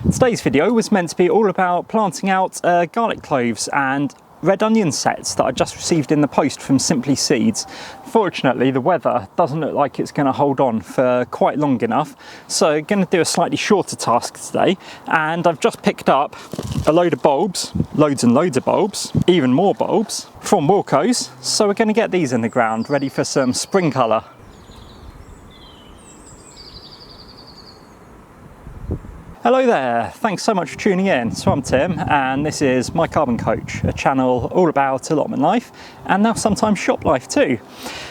Today's video was meant to be all about planting out garlic cloves and red onion sets that I just received in the post from Simply Seeds. Fortunately, the weather doesn't look like it's going to hold on for quite long enough, so going to do a slightly shorter task today. And I've just picked up a load of bulbs, loads and loads of bulbs, even more bulbs from Wilko's. So we're going to get these in the ground, ready for some spring colour. Hello there, thanks so much for tuning in. So I'm Tim and this is My Carbon Coach, a channel all about allotment life and now sometimes shop life too.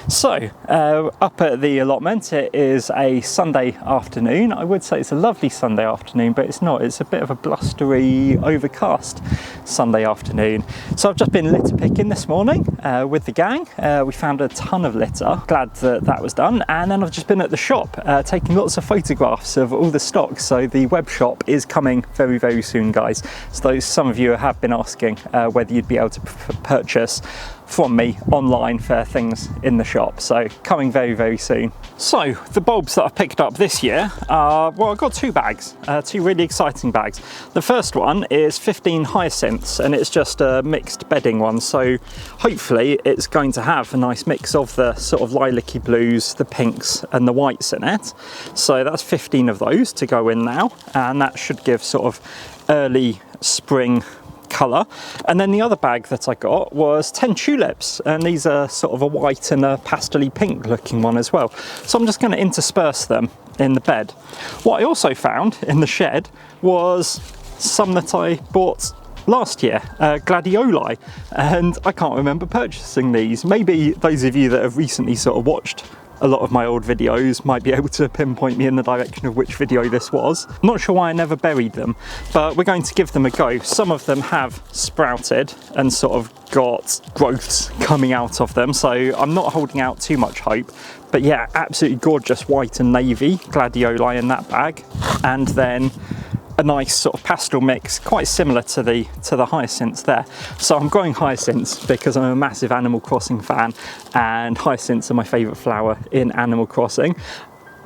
So up at the allotment, it is a Sunday afternoon. I would say it's a lovely Sunday afternoon, but it's not. It's a bit of a blustery, overcast Sunday afternoon. So I've just been litter picking this morning with the gang. We found a ton of litter, glad that that was done. And then I've just been at the shop taking lots of photographs of all the stock. So the web shop is coming very, very soon, guys. So some of you have been asking whether you'd be able to purchase from me online for things in the shop, so coming very, very soon. So the bulbs that I've picked up this year are, well, I've got two bags, two really exciting bags. The first one is 15 hyacinths and it's just a mixed bedding one, so hopefully it's going to have a nice mix of the sort of lilac-y blues, the pinks and the whites in it. So that's 15 of those to go in now, and that should give sort of early spring colour. And then the other bag that I got was 10 tulips, and these are sort of a white and a pastel-y pink looking one as well. So I'm just going to intersperse them in the bed. What I also found in the shed was some that I bought last year, gladioli, and I can't remember purchasing these. Maybe those of you that have recently sort of watched a lot of my old videos might be able to pinpoint me in the direction of which video this was. I'm not sure why I never buried them, but we're going to give them a go. Some of them have sprouted and sort of got growths coming out of them, so I'm not holding out too much hope. But yeah, absolutely gorgeous white and navy gladioli in that bag, and then a nice sort of pastel mix, quite similar to the hyacinths there. So I'm growing hyacinths because I'm a massive Animal Crossing fan, and hyacinths are my favourite flower in Animal Crossing.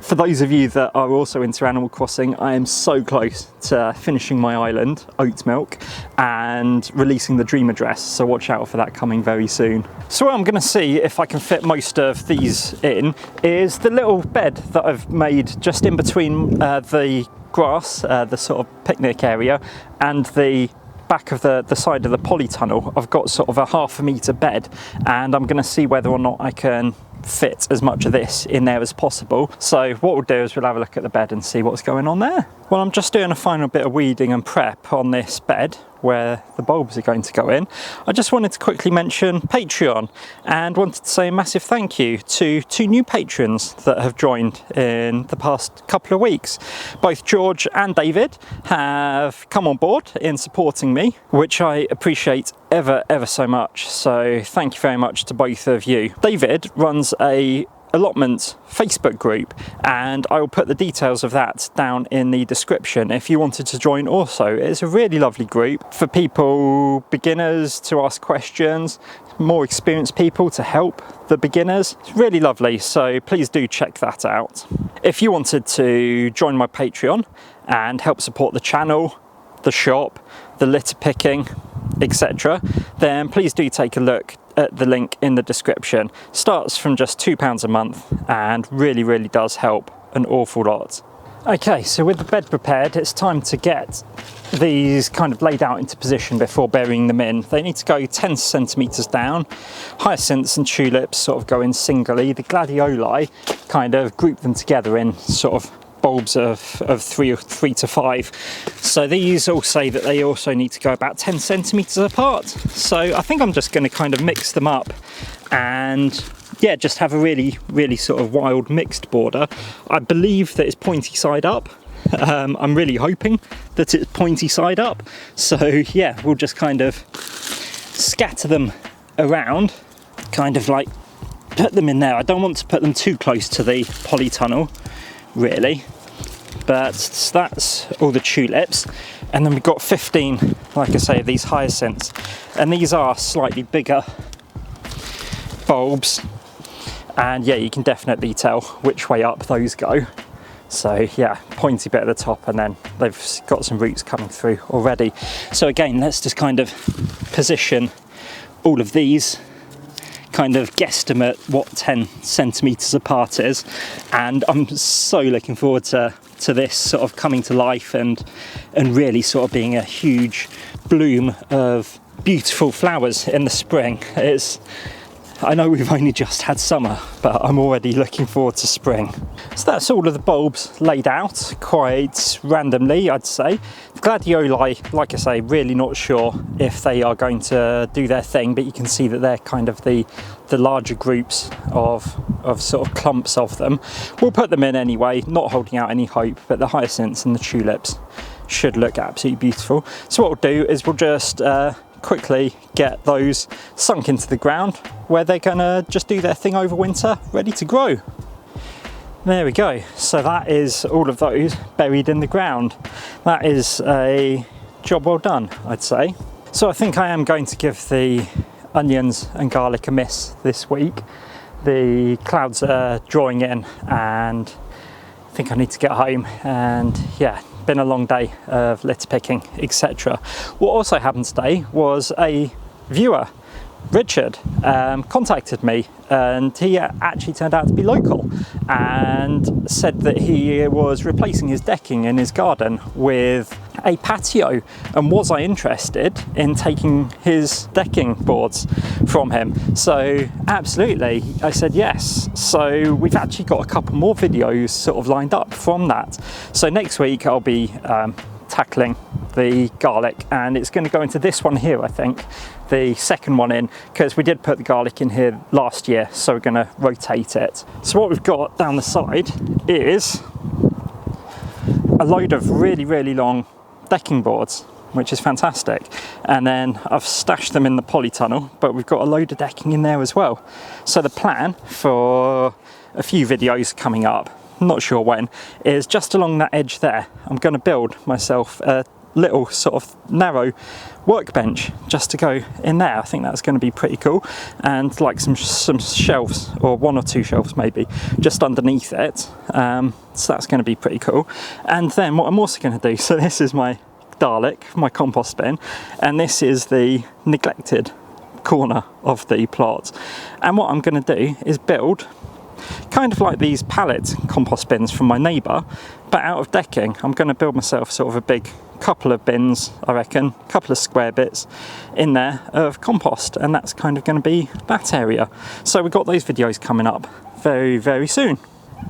For those of you that are also into Animal Crossing, I am so close to finishing my island, Oatmilk, and releasing the dream address, so watch out for that coming very soon. So what I'm going to see if I can fit most of these in is the little bed that I've made just in between the grass, the sort of picnic area, and the back of the side of the polytunnel. I've got sort of a ½ metre bed, and I'm going to see whether or not I can fit as much of this in there as possible. So what we'll do is we'll have a look at the bed and see what's going on there. Well, I'm just doing a final bit of weeding and prep on this bed where the bulbs are going to go in. I just wanted to quickly mention Patreon, and wanted to say a massive thank you to 2 new patrons that have joined in the past couple of weeks. Both George and David have come on board in supporting me, which I appreciate ever so much, so thank you very much to both of you. David runs a allotment Facebook group, and I will put the details of that down in the description if you wanted to join also. It's a really lovely group for people, beginners to ask questions, more experienced people to help the beginners. It's really lovely, so please do check that out. If you wanted to join my Patreon and help support the channel, the shop, the litter picking, etc., then please do take a look at the link in the description. Starts from just £2 a month and really does help an awful lot. Okay, so with the bed prepared, it's time to get these kind of laid out into position before burying them in. They need to go 10 centimetres down. Hyacinths and tulips sort of go in singly. The gladioli kind of group them together in sort of bulbs of 3 to 5. So these all say that they also need to go about 10 centimetres apart. So I think I'm just going to kind of mix them up and yeah, just have a really sort of wild mixed border. I believe that it's pointy side up. I'm really hoping that it's pointy side up. So yeah, we'll just kind of scatter them around, kind of like put them in there. I don't want to put them too close to the polytunnel, really. But that's all the tulips, and then we've got 15, like I say, of these hyacinths, and these are slightly bigger bulbs, and yeah, you can definitely tell which way up those go. So yeah, pointy bit at the top, and then they've got some roots coming through already. So again, let's just kind of position all of these, kind of guesstimate what 10 centimetres apart is, and I'm so looking forward to this sort of coming to life and really sort of being a huge bloom of beautiful flowers in the spring. I know we've only just had summer, but I'm already looking forward to spring. So that's all of the bulbs laid out, quite randomly, I'd say. The gladioli, like I say, really not sure if they are going to do their thing, but you can see that they're kind of the larger groups of sort of clumps of them. We'll put them in anyway, not holding out any hope, but the hyacinths and the tulips should look absolutely beautiful. So what we'll do is we'll just quickly get those sunk into the ground where they're gonna just do their thing over winter, ready to grow. There we go. So that is all of those buried in the ground. That is a job well done, I'd say. So I think I am going to give the onions and garlic a miss this week. The clouds are drawing in and I think I need to get home, and yeah, been a long day of litter picking, etc. What also happened today was a viewer, Richard, contacted me, and he actually turned out to be local and said that he was replacing his decking in his garden with a patio, and was I interested in taking his decking boards from him. So absolutely, I said yes. So we've actually got a couple more videos sort of lined up from that. So next week I'll be tackling the garlic, and it's going to go into this one here, I think, the second one in, because we did put the garlic in here last year, so we're going to rotate it. So what we've got down the side is a load of really long decking boards, which is fantastic, and then I've stashed them in the polytunnel, but we've got a load of decking in there as well. So the plan for a few videos coming up, not sure when, is just along that edge there. I'm going to build myself a little sort of narrow workbench just to go in there. I think that's going to be pretty cool, and like some shelves, or one or two shelves maybe, just underneath it. So that's going to be pretty cool. And then what I'm also going to do, so this is my garlic, my compost bin, and this is the neglected corner of the plot. And what I'm going to do is build kind of like these pallet compost bins from my neighbour, but out of decking. I'm going to build myself sort of a big couple of bins, I reckon, a couple of square bits in there of compost, and that's kind of going to be that area. So we've got those videos coming up very soon.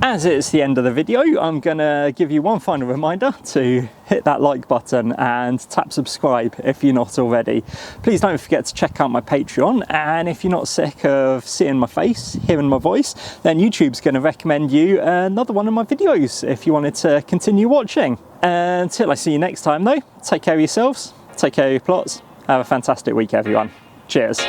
As it's the end of the video, I'm going to give you one final reminder to hit that like button and tap subscribe if you're not already. Please don't forget to check out my Patreon, and if you're not sick of seeing my face, hearing my voice, then YouTube's going to recommend you another one of my videos if you wanted to continue watching. Until I see you next time though, take care of yourselves, take care of your plots, have a fantastic week everyone. Cheers.